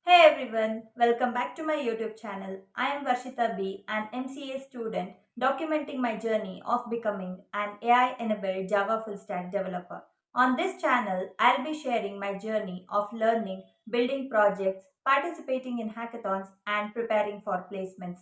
Hey everyone, welcome back to my YouTube channel. I am Varshita B, an MCA student documenting my journey of becoming an AI enabled Java full stack developer. On this channel, I'll be sharing my journey of learning, building projects, participating in hackathons, and preparing for placements.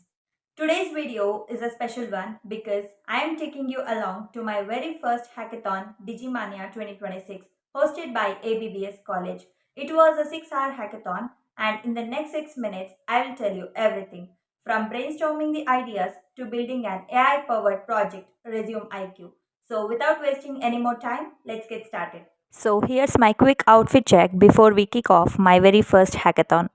Today's video is a special one because I am taking you along to my very first hackathon, DIGIMANIA 2026, hosted by ABBS College. It was a 6-hour hackathon, and in the next 6 minutes, I will tell you everything from brainstorming the ideas to building an AI powered project, ResumeIQ. So, without wasting any more time, let's get started. So, here's my quick outfit check before we kick off my very first hackathon.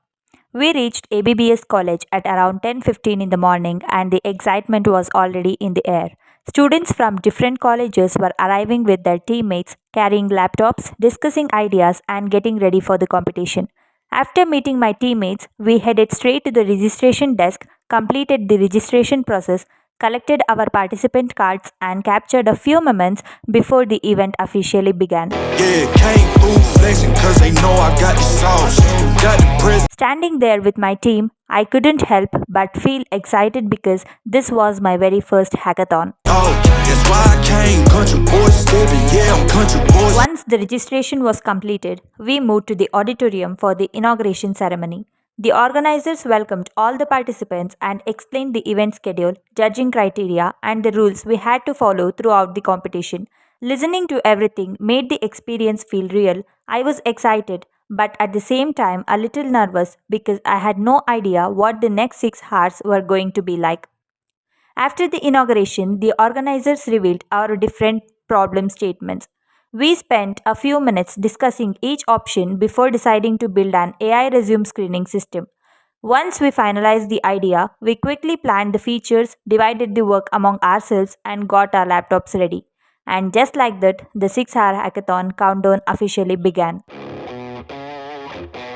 We reached ABBS College at around 10:15 in the morning and the excitement was already in the air. Students from different colleges were arriving with their teammates, carrying laptops, discussing ideas and getting ready for the competition. After meeting my teammates, we headed straight to the registration desk, completed the registration process, collected our participant cards and captured a few moments before the event officially began. Yeah, came through flexing cause they know I got the sauce. Got the press. Standing there with my team, I couldn't help but feel excited because this was my very first hackathon. That's why I came. Country boys stepping, yeah, I'm country boys. Once the registration was completed, we moved to the auditorium for the inauguration ceremony. The organizers welcomed all the participants and explained the event schedule, judging criteria, and the rules we had to follow throughout the competition. Listening to everything made the experience feel real. I was excited, but at the same time a little nervous because I had no idea what the next 6 hours were going to be like. After the inauguration, the organizers revealed our different problem statements. We spent a few minutes discussing each option before deciding to build an AI resume screening system. Once we finalized the idea, we quickly planned the features, divided the work among ourselves, and got our laptops ready. And just like that, the 6-hour hackathon countdown officially began.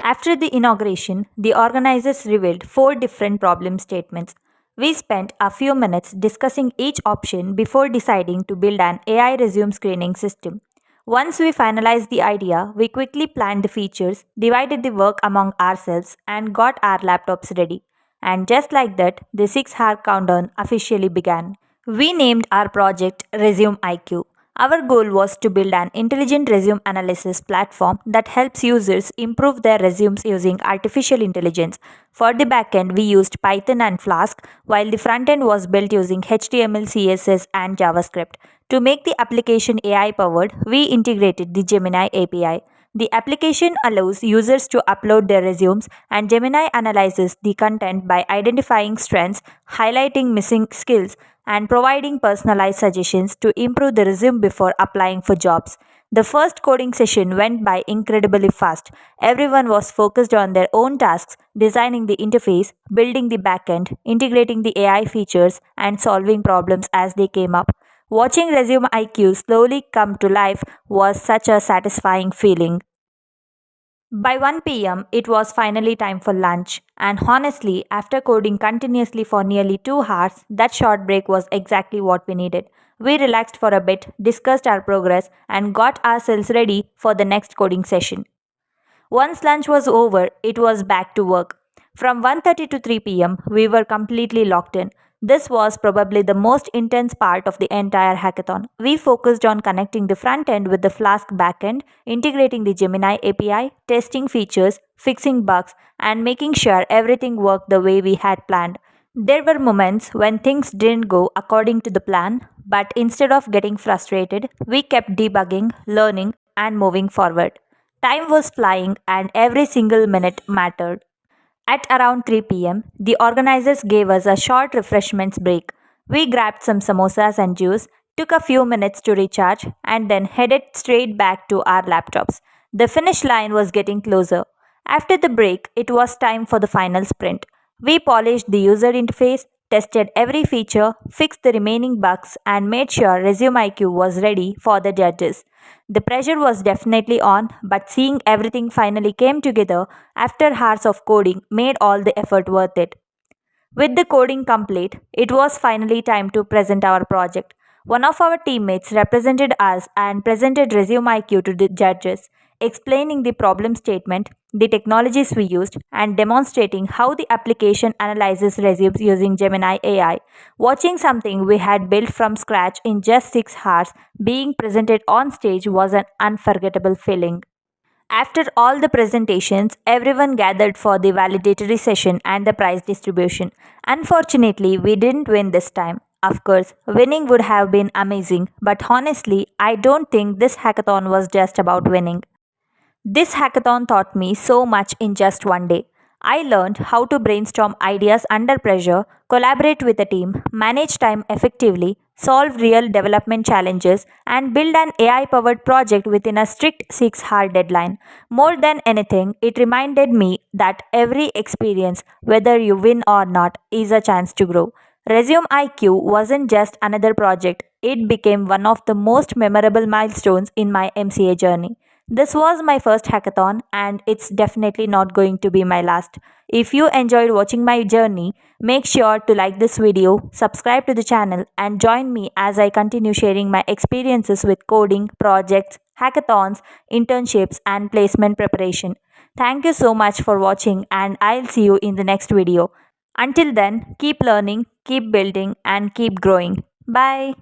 After the inauguration, the organizers revealed 4 different problem statements. We spent a few minutes discussing each option before deciding to build an AI resume screening system. Once we finalized the idea, we quickly planned the features, divided the work among ourselves, and got our laptops ready. And just like that, the 6-hour countdown officially began. We named our project ResumeIQ. Our goal was to build an intelligent resume analysis platform that helps users improve their resumes using artificial intelligence. For the backend, we used Python and Flask, while the frontend was built using HTML, CSS, and JavaScript. To make the application AI powered, we integrated the Gemini API. The application allows users to upload their resumes, and Gemini analyzes the content by identifying strengths, highlighting missing skills, and providing personalized suggestions to improve the resume before applying for jobs. The first coding session went by incredibly fast. Everyone was focused on their own tasks, designing the interface, building the backend, integrating the AI features, and solving problems as they came up. Watching Resume IQ slowly come to life was such a satisfying feeling. By 1 pm, it was finally time for lunch, and honestly, after coding continuously for nearly 2 hours, that short break was exactly what we needed. We relaxed for a bit, discussed our progress, and got ourselves ready for the next coding session. Once lunch was over, it was back to work. From 1:30 to 3 pm, we were completely locked in. This was probably the most intense part of the entire hackathon. We focused on connecting the front end with the Flask backend, integrating the Gemini API, testing features, fixing bugs, and making sure everything worked the way we had planned. There were moments when things didn't go according to the plan, but instead of getting frustrated, we kept debugging, learning, and moving forward. Time was flying and every single minute mattered. At around 3 pm, the organizers gave us a short refreshments break. We grabbed some samosas and juice, took a few minutes to recharge, and then headed straight back to our laptops. The finish line was getting closer. After the break, it was time for the final sprint. We polished the user interface, tested every feature, fixed the remaining bugs, and made sure ResumeIQ was ready for the judges. The pressure was definitely on, but seeing everything finally came together after hours of coding made all the effort worth it. With the coding complete, it was finally time to present our project. One of our teammates represented us and presented ResumeIQ to the judges, explaining the problem statement, the technologies we used, and demonstrating how the application analyzes resumes using Gemini AI. Watching something we had built from scratch in just 6 hours being presented on stage was an unforgettable feeling. After all the presentations, everyone gathered for the validatory session and the prize distribution. Unfortunately, we didn't win this time. Of course, winning would have been amazing, but honestly, I don't think this hackathon was just about winning. This hackathon taught me so much in just one day. I learned how to brainstorm ideas under pressure, collaborate with a team, manage time effectively, solve real development challenges, and build an AI powered project within a strict 6-hour deadline. More than anything, it reminded me that every experience, whether you win or not, is a chance to grow. ResumeIQ wasn't just another project, it became one of the most memorable milestones in my MCA journey. This was my first hackathon, and it's definitely not going to be my last. If you enjoyed watching my journey, make sure to like this video, subscribe to the channel, and join me as I continue sharing my experiences with coding, projects, hackathons, internships, and placement preparation. Thank you so much for watching, and I'll see you in the next video. Until then, keep learning, keep building, and keep growing. Bye.